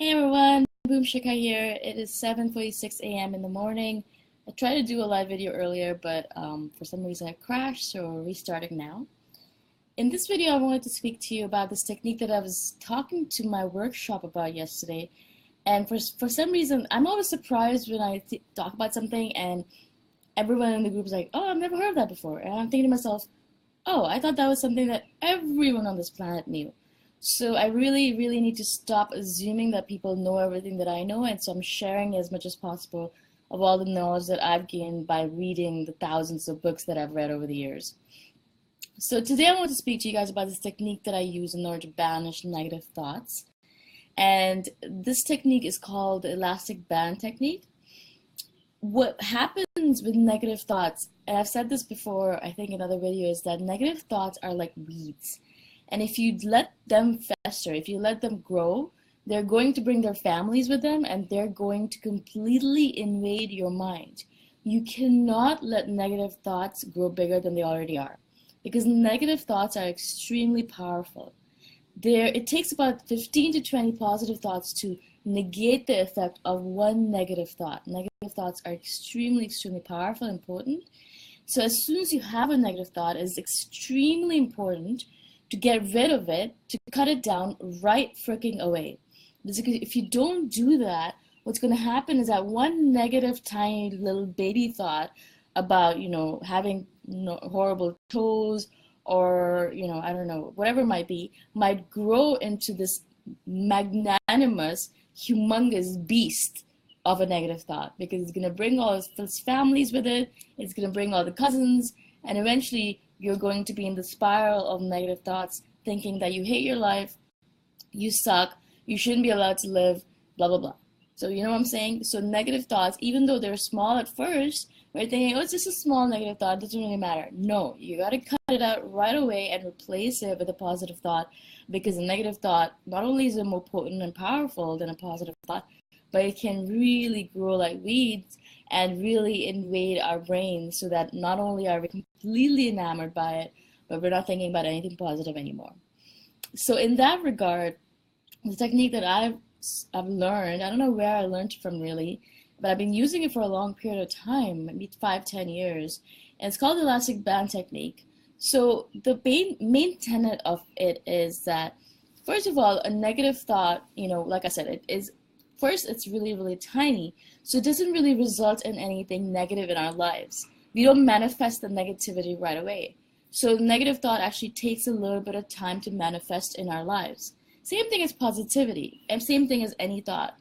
Hey everyone, Boom Shikha here. It is 7:46 a.m. in the morning. I tried to do a live video earlier, but for some reason it crashed, so we're restarting now. In this video, I wanted to speak to you about this technique that I was talking to my workshop about yesterday. And for some reason, I'm always surprised when I talk about something and everyone in the group is like, oh, I've never heard of that before. And I'm thinking to myself, oh, I thought that was something that everyone on this planet knew. So I really, really need to stop assuming that people know everything that I know, and so I'm sharing as much as possible of all the knowledge that I've gained by reading the thousands of books that I've read over the years. So today I want to speak to you guys about this technique that I use in order to banish negative thoughts. And this technique is called the elastic band technique. What happens with negative thoughts, and I've said this before, I think in other videos, that negative thoughts are like weeds. And if you let them fester, if you let them grow, they're going to bring their families with them and they're going to completely invade your mind. You cannot let negative thoughts grow bigger than they already are, because negative thoughts are extremely powerful. It takes about 15 to 20 positive thoughts to negate the effect of one negative thought. Negative thoughts are extremely, extremely powerful and important. So as soon as you have a negative thought, it's extremely important to get rid of it, to cut it down right freaking away. Because if you don't do that, what's going to happen is that one negative tiny little baby thought about, having horrible toes or, I don't know, whatever it might be, might grow into this magnanimous, humongous beast of a negative thought, because it's going to bring all his families with it, it's going to bring all the cousins, and eventually you're going to be in the spiral of negative thoughts, thinking that you hate your life, you suck, you shouldn't be allowed to live, blah, blah, blah. So you know what I'm saying? So negative thoughts, even though they're small at first, we're thinking, oh, it's just a small negative thought, it doesn't really matter. No, you got to cut it out right away and replace it with a positive thought, because a negative thought, not only is it more potent and powerful than a positive thought, but it can really grow like weeds and really invade our brains, so that not only are we completely enamored by it, but we're not thinking about anything positive anymore. So in that regard, the technique that I've learned, I don't know where I learned it from really, but I've been using it for a long period of time, maybe 5-10 years, and it's called the elastic band technique. So the main tenet of it is that, first of all, a negative thought, like I said, it is, first, it's really, really tiny, so it doesn't really result in anything negative in our lives. We don't manifest the negativity right away. So negative thought actually takes a little bit of time to manifest in our lives. Same thing as positivity, and same thing as any thought.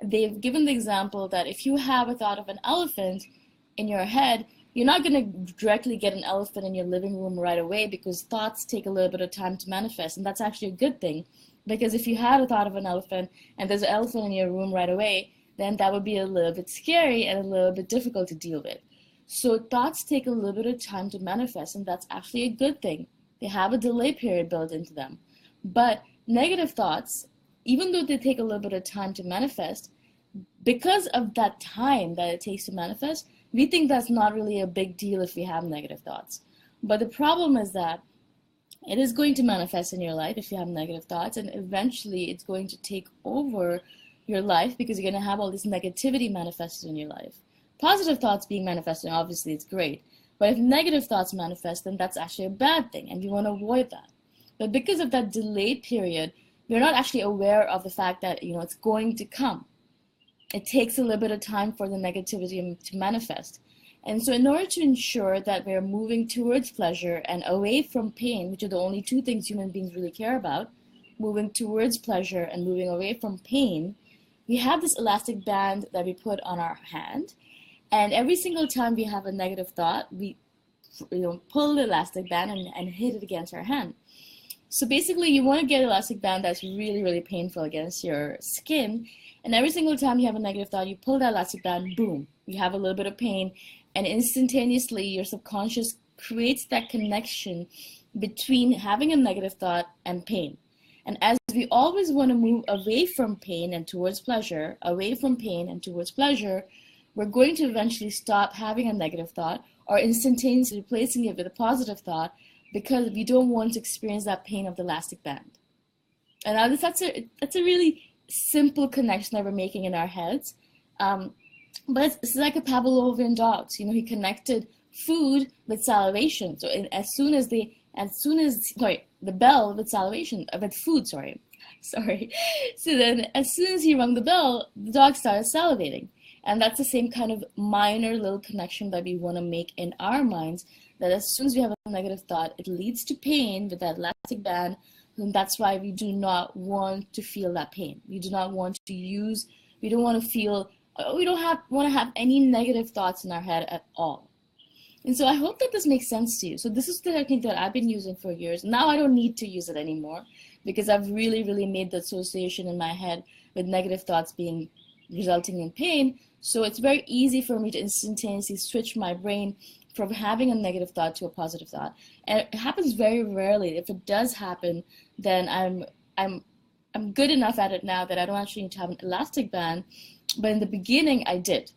They've given the example that if you have a thought of an elephant in your head, you're not going to directly get an elephant in your living room right away, because thoughts take a little bit of time to manifest, and that's actually a good thing. Because if you had a thought of an elephant and there's an elephant in your room right away, then that would be a little bit scary and a little bit difficult to deal with. So thoughts take a little bit of time to manifest, and that's actually a good thing. They have a delay period built into them. But negative thoughts, even though they take a little bit of time to manifest, because of that time that it takes to manifest, we think that's not really a big deal if we have negative thoughts. But the problem is that it is going to manifest in your life if you have negative thoughts, and eventually it's going to take over your life, because you're going to have all this negativity manifested in your life. Positive thoughts being manifested, obviously it's great, but if negative thoughts manifest, then that's actually a bad thing, and you want to avoid that. But because of that delayed period, you're not actually aware of the fact that it's going to come. It takes a little bit of time for the negativity to manifest. And so in order to ensure that we're moving towards pleasure and away from pain, which are the only two things human beings really care about, moving towards pleasure and moving away from pain, we have this elastic band that we put on our hand. And every single time we have a negative thought, we pull the elastic band and hit it against our hand. So basically, you want to get an elastic band that's really, really painful against your skin. And every single time you have a negative thought, you pull that elastic band, boom, you have a little bit of pain. And instantaneously, your subconscious creates that connection between having a negative thought and pain. And as we always want to move away from pain and towards pleasure, away from pain and towards pleasure, we're going to eventually stop having a negative thought, or instantaneously replacing it with a positive thought, because we don't want to experience that pain of the elastic band. And that's a really simple connection that we're making in our heads. But it's like a Pavlovian dogs. He connected food with salivation. So the bell with salivation, with food, sorry. Sorry. So then as soon as he rung the bell, the dog started salivating. And that's the same kind of minor little connection that we want to make in our minds, that as soon as we have a negative thought, it leads to pain with that elastic band. And that's why we do not want to feel that pain. We do not want to use, we don't want to feel, we don't want to have any negative thoughts in our head at all. And so I hope that this makes sense to you. So this is the technique that I've been using for years. Now I don't need to use it anymore because I've really, really made the association in my head with negative thoughts resulting in pain. So it's very easy for me to instantaneously switch my brain from having a negative thought to a positive thought. And it happens very rarely. If it does happen, then I'm good enough at it now that I don't actually need to have an elastic band. But in the beginning, I did.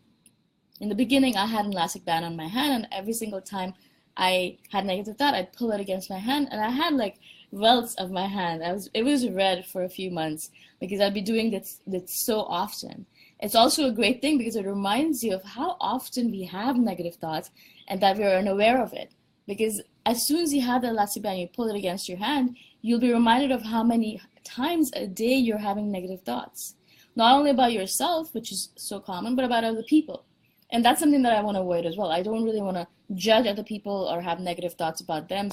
In the beginning, I had an elastic band on my hand, and every single time I had negative thought, I'd pull it against my hand, and I had like welts of my hand. It was red for a few months because I'd be doing this so often. It's also a great thing because it reminds you of how often we have negative thoughts and that we're unaware of it. Because as soon as you have the elastic band, you pull it against your hand, you'll be reminded of how many times a day you're having negative thoughts. Not only about yourself, which is so common, but about other people. And that's something that I want to avoid as well. I don't really want to judge other people or have negative thoughts about them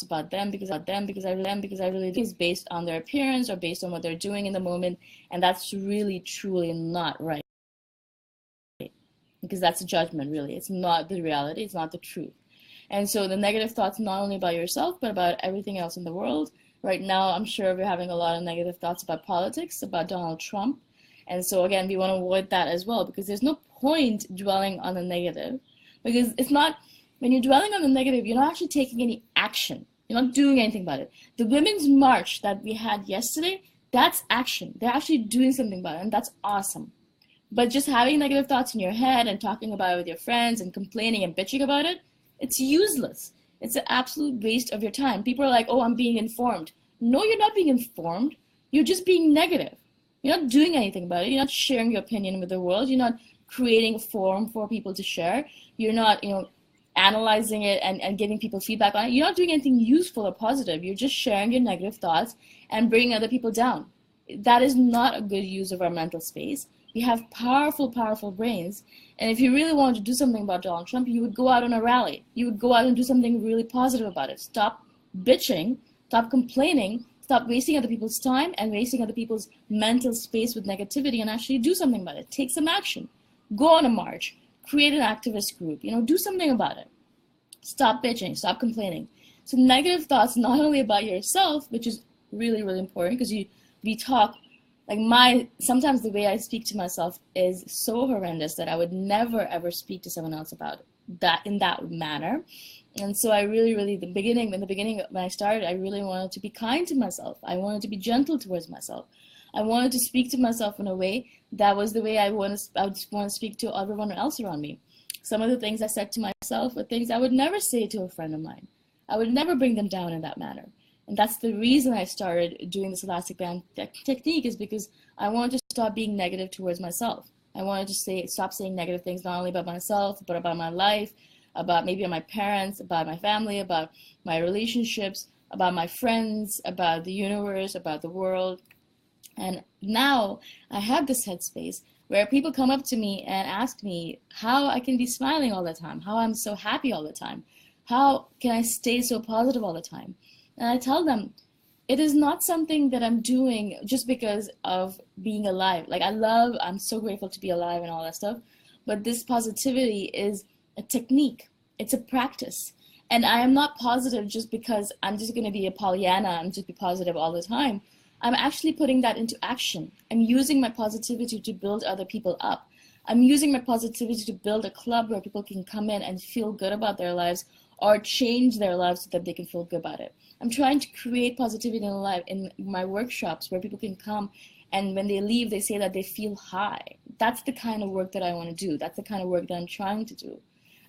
because I really think it's based on their appearance or based on what they're doing in the moment. And that's really, truly not right. Because that's a judgment, really. It's not the reality. It's not the truth. And so the negative thoughts, not only about yourself, but about everything else in the world. Right now, I'm sure we're having a lot of negative thoughts about politics, about Donald Trump. And so, again, we want to avoid that as well, because there's no point dwelling on the negative. Because it's not, when you're dwelling on the negative, you're not actually taking any action. You're not doing anything about it. The Women's March that we had yesterday, that's action. They're actually doing something about it, and that's awesome. But just having negative thoughts in your head and talking about it with your friends and complaining and bitching about it, it's useless. It's an absolute waste of your time. People are like, oh, I'm being informed. No, you're not being informed. You're just being negative. You're not doing anything about it. You're not sharing your opinion with the world. You're not creating a forum for people to share. You're not, analyzing it and giving people feedback on it. You're not doing anything useful or positive. You're just sharing your negative thoughts and bringing other people down. That is not a good use of our mental space. We have powerful, powerful brains. And if you really wanted to do something about Donald Trump, you would go out on a rally. You would go out and do something really positive about it. Stop bitching, stop complaining, stop wasting other people's time and wasting other people's mental space with negativity, and actually do something about it. Take some action. Go on a march. Create an activist group. Do something about it. Stop bitching. Stop complaining. So negative thoughts, not only about yourself, which is really, really important, because we talk, sometimes the way I speak to myself is so horrendous that I would never, ever speak to someone else about that in that manner. And so I really, in the beginning, when I started, I really wanted to be kind to myself. I wanted to be gentle towards myself. I wanted to speak to myself in a way that was the way I would want to speak to everyone else around me. Some of the things I said to myself were things I would never say to a friend of mine. I would never bring them down in that manner. And that's the reason I started doing this elastic band technique, is because I wanted to stop being negative towards myself. I wanted to stop saying negative things, not only about myself, but about my life, about maybe my parents, about my family, about my relationships, about my friends, about the universe, about the world. And now I have this headspace where people come up to me and ask me how I can be smiling all the time, how I'm so happy all the time, how can I stay so positive all the time. And I tell them, it is not something that I'm doing just because of being alive. I'm so grateful to be alive and all that stuff. But this positivity is a technique. It's a practice. And I am not positive just because I'm just going to be a Pollyanna and just be positive all the time. I'm actually putting that into action. I'm using my positivity to build other people up. I'm using my positivity to build a club where people can come in and feel good about their lives, or change their lives so that they can feel good about it. I'm trying to create positivity in my workshops where people can come, and when they leave, they say that they feel high. That's the kind of work that I want to do. That's the kind of work that I'm trying to do.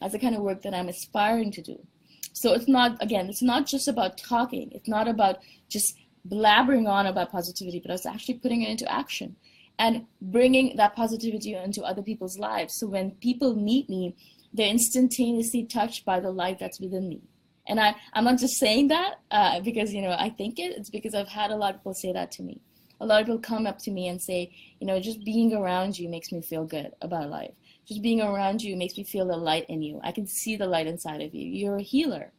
That's the kind of work that I'm aspiring to do. So it's not just about talking. It's not about just blabbering on about positivity, but it's actually putting it into action. and bringing that positivity into other people's lives. So when people meet me, they're instantaneously touched by the light that's within me. And I'm not just saying that because, I think it. It's because I've had a lot of people say that to me. A lot of people come up to me and say, just being around you makes me feel good about life. Just being around you makes me feel the light in you. I can see the light inside of you. You're a healer.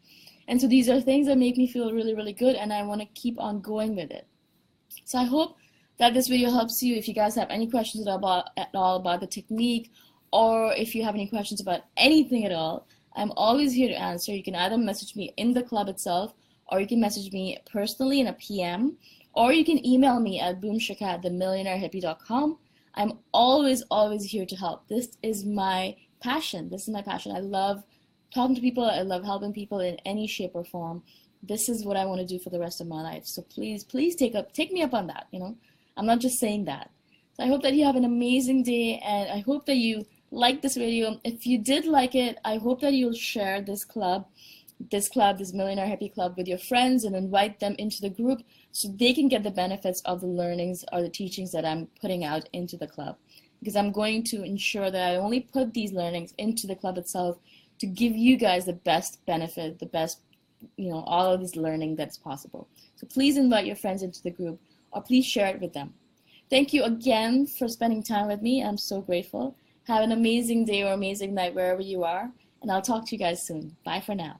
And so these are things that make me feel really, really good, and I want to keep on going with it. So I hope that this video helps you. If you guys have any questions at all about the technique, or if you have any questions about anything at all, I'm always here to answer. You can either message me in the club itself, or you can message me personally in a PM, or you can email me at boomshikha@themillionairehippie.com. I'm always, always here to help. This is my passion. I love talking to people. I love helping people in any shape or form. This is what I want to do for the rest of my life. So please take me up on that. I'm not just saying that. So I hope that you have an amazing day, and I hope that you like this video. If you did like it, I hope that you'll share this Millionaire Hippie Club with your friends and invite them into the group so they can get the benefits of the learnings or the teachings that I'm putting out into the club. Because I'm going to ensure that I only put these learnings into the club itself to give you guys the best benefit, the best, all of this learning that's possible. So please invite your friends into the group, or please share it with them. Thank you again for spending time with me. I'm so grateful. Have an amazing day or amazing night wherever you are, and I'll talk to you guys soon. Bye for now.